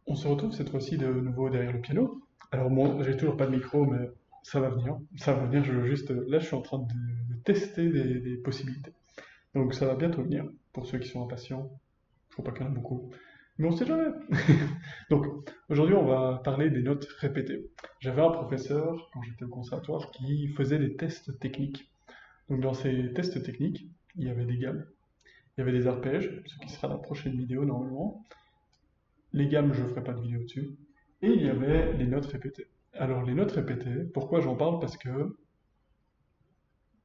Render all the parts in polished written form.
On se retrouve cette fois-ci de nouveau derrière le piano. Alors moi, j'ai toujours pas de micro, mais ça va venir. Ça va venir, je veux juste... Là, je suis en train de tester des possibilités. Donc ça va bientôt venir, pour ceux qui sont impatients. Je crois pas qu'il y en a beaucoup. Mais on sait jamais. Donc, aujourd'hui, on va parler des notes répétées. J'avais un professeur, quand j'étais au conservatoire, qui faisait des tests techniques. Donc dans ces tests techniques, il y avait des gammes, il y avait des arpèges, ce qui sera la prochaine vidéo normalement. Les gammes, je ne ferai pas de vidéo dessus. Et il y avait les notes répétées. Alors, les notes répétées, pourquoi j'en parle? Parce que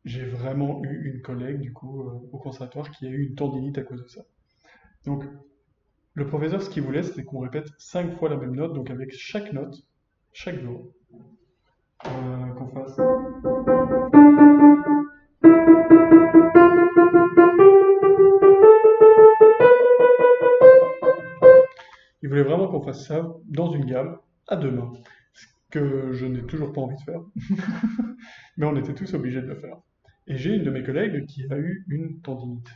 j'ai vraiment eu une collègue, du coup, au conservatoire, qui a eu une tendinite à cause de ça. Donc, le professeur, ce qu'il voulait, c'était qu'on répète 5 fois la même note, donc avec chaque note, chaque doigt, qu'on fasse. Il voulait vraiment qu'on fasse ça dans une gamme, à deux mains, ce que je n'ai toujours pas envie de faire. Mais on était tous obligés de le faire. Et j'ai une de mes collègues qui a eu une tendinite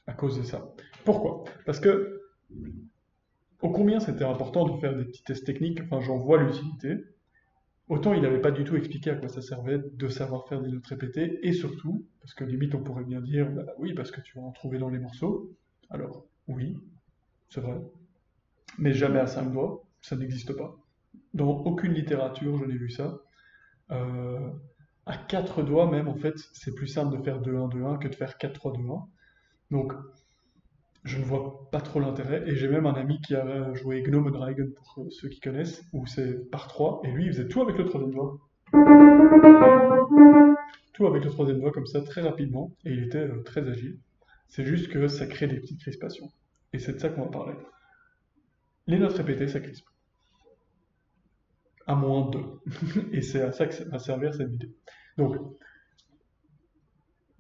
à cause de ça. Pourquoi? Parce que, ô combien c'était important de faire des petits tests techniques, enfin j'en vois l'utilité, autant il n'avait pas du tout expliqué à quoi ça servait de savoir faire des notes répétées, et surtout, parce que limite on pourrait bien dire, bah oui, parce que tu vas en trouver dans les morceaux, alors oui, c'est vrai, mais jamais à 5 doigts, ça n'existe pas. Dans aucune littérature je n'ai vu ça. Euh, à 4 doigts même, en fait, c'est plus simple de faire 2-1-2-1 que de faire 4-3-2-1. Donc, je ne vois pas trop l'intérêt. Et j'ai même un ami qui a joué Gnome Dragon, pour ceux qui connaissent, où c'est par 3. Et lui, il faisait tout avec le troisième doigt. Tout avec le troisième doigt, comme ça, très rapidement. Et il était très agile. C'est juste que ça crée des petites crispations. Et c'est de ça qu'on va parler. Les notes répétées, ça crispe. À moins 2. Et c'est à ça que va servir cette vidéo. Donc,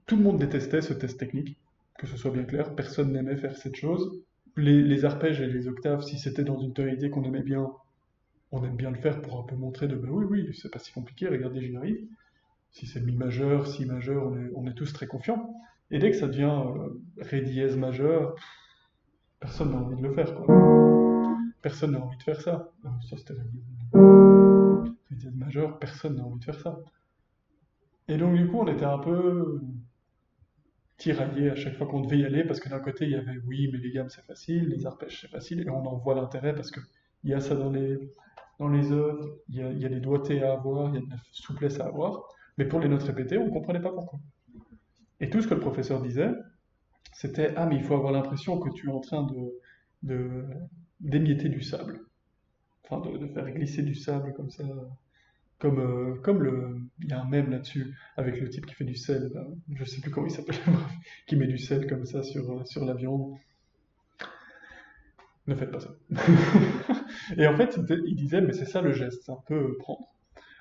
tout le monde détestait ce test technique, que ce soit bien clair, personne n'aimait faire cette chose. Les arpèges et les octaves, si c'était dans une tonalité qu'on aimait bien, on aime bien le faire pour un peu montrer de bah oui, oui, c'est pas si compliqué, regardez, j'y arrive. Si c'est mi majeur, si majeur, on est tous très confiants. Et dès que ça devient ré dièse majeur, personne n'a envie de le faire, quoi. Personne n'a envie de faire ça. Ça c'était ré dièse majeur, personne n'a envie de faire ça. Et donc du coup, on était un peu tiraillé à chaque fois qu'on devait y aller, parce que d'un côté, il y avait oui, mais les gammes c'est facile, les arpèges c'est facile, et on en voit l'intérêt parce que il y a ça dans les œuvres, il y a des doigtés à avoir, il y a de la souplesse à avoir, mais pour les notes répétées, on ne comprenait pas pourquoi. Et tout ce que le professeur disait, c'était ah, mais il faut avoir l'impression que tu es en train de d'émietter du sable, enfin de faire glisser du sable comme ça, il y a un mème là-dessus avec le type qui fait du sel, là, je sais plus comment il s'appelle, bref, qui met du sel comme ça sur la viande. Ne faites pas ça. Et en fait, il disait, mais c'est ça le geste, c'est un peu prendre.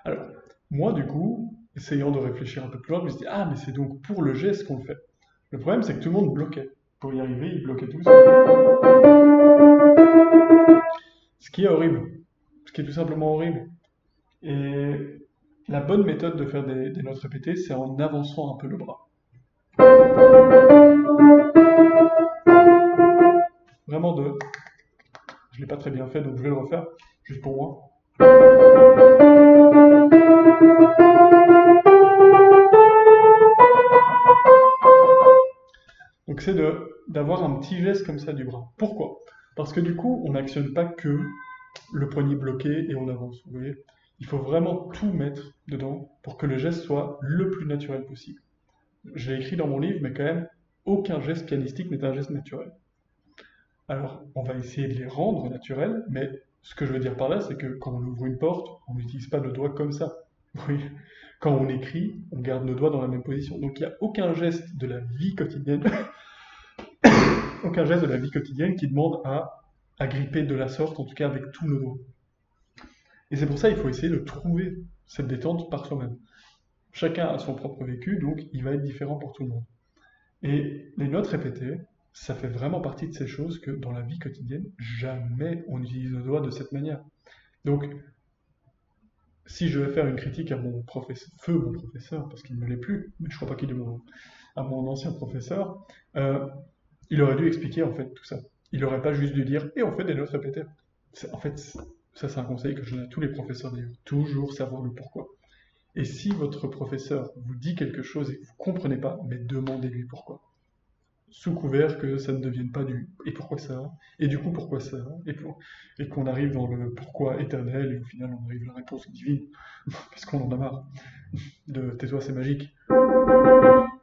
Alors, moi, du coup, essayant de réfléchir un peu plus loin, je me suis dit, ah, mais c'est donc pour le geste qu'on le fait. Le problème, c'est que tout le monde bloquait. Pour y arriver, ils bloquaient tous. Ce qui est horrible. Ce qui est tout simplement horrible. Et la bonne méthode de faire des notes répétées, c'est en avançant un peu le bras. Vraiment de... Je l'ai pas très bien fait, donc je vais le refaire, juste pour moi. Donc c'est d'avoir un petit geste comme ça du bras. Pourquoi? Parce que du coup, on n'actionne pas que le poignet bloqué et on avance. Vous voyez? Il faut vraiment tout mettre dedans pour que le geste soit le plus naturel possible. J'ai écrit dans mon livre, mais quand même, aucun geste pianistique n'est un geste naturel. Alors, on va essayer de les rendre naturels, mais ce que je veux dire par là, c'est que quand on ouvre une porte, on n'utilise pas le doigt comme ça. Oui. Quand on écrit, on garde nos doigts dans la même position. Donc il n'y a aucun geste de la vie quotidienne, aucun geste de la vie quotidienne qui demande à agripper de la sorte, en tout cas avec tous nos doigts. Et c'est pour ça qu'il faut essayer de trouver cette détente par soi-même. Chacun a son propre vécu, donc il va être différent pour tout le monde. Et les notes répétées, ça fait vraiment partie de ces choses que dans la vie quotidienne, jamais on utilise nos doigts de cette manière. Donc, si je vais faire une critique à mon professeur, parce qu'il ne l'est plus, mais je crois pas qu'il est à mon ancien professeur, euh, il aurait dû expliquer en fait tout ça. Il n'aurait pas juste dû dire et on fait des notes répétées. En fait, ça c'est un conseil que je donne à tous les professeurs d'ailleurs, toujours savoir le pourquoi. Et si votre professeur vous dit quelque chose et que vous ne comprenez pas, mais demandez-lui pourquoi. Sous couvert que ça ne devienne pas du et pourquoi ça, et du coup pourquoi ça, et qu'on arrive dans le pourquoi éternel, et au final on arrive à la réponse divine, parce qu'on en a marre de tais-toi c'est magique.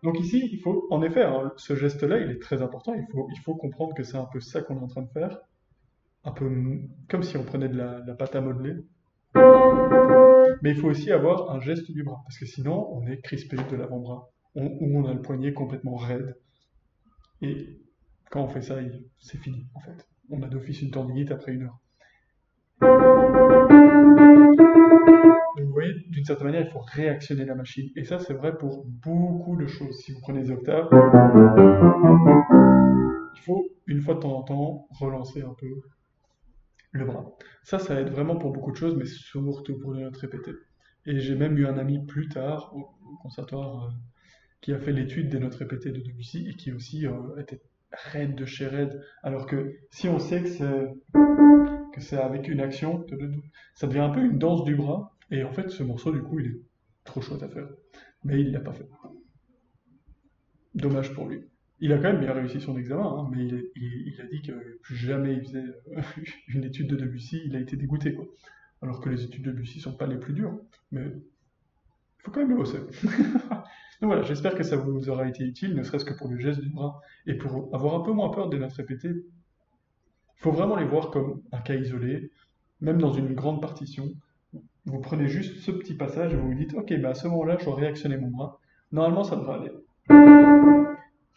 Donc ici, il faut, en effet, hein, ce geste-là, il est très important, il faut comprendre que c'est un peu ça qu'on est en train de faire, un peu comme si on prenait de la pâte à modeler, mais il faut aussi avoir un geste du bras, parce que sinon on est crispé de l'avant-bras, ou on a le poignet complètement raide, et quand on fait ça, c'est fini en fait. On a d'office une tendinite après 1 heure. Donc vous voyez, d'une certaine manière, il faut réactionner la machine. Et ça, c'est vrai pour beaucoup de choses. Si vous prenez les octaves, il faut, une fois de temps en temps, relancer un peu le bras. Ça aide vraiment pour beaucoup de choses, mais surtout pour les notes répétées. Et j'ai même eu un ami plus tard, au conservatoire, qui a fait l'étude des notes répétées de Debussy et qui aussi était raide de chez raide. Alors que si on sait que c'est avec une action, ça devient un peu une danse du bras. Et en fait, ce morceau, du coup, il est trop chouette à faire. Mais il l'a pas fait. Dommage pour lui. Il a quand même bien réussi son examen, hein, mais il a dit que plus jamais il faisait une étude de Debussy, il a été dégoûté, quoi. Alors que les études de Debussy sont pas les plus dures, mais il faut quand même le bosser. Donc voilà, j'espère que ça vous aura été utile, ne serait-ce que pour le geste du bras, et pour avoir un peu moins peur des notes répétées. Il faut vraiment les voir comme un cas isolé, même dans une grande partition. Vous prenez juste ce petit passage et vous vous dites, ok, bah à ce moment-là, je dois réactionner mon bras. Normalement, ça devrait aller.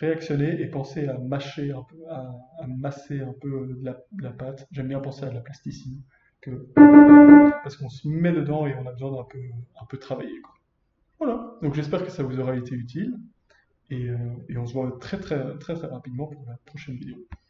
Réactionner et penser à mâcher un peu, à masser un peu de la pâte. J'aime bien penser à de la plasticine, que, parce qu'on se met dedans et on a besoin un peu travailler, quoi. Voilà, donc j'espère que ça vous aura été utile et on se voit très très très très rapidement pour la prochaine vidéo.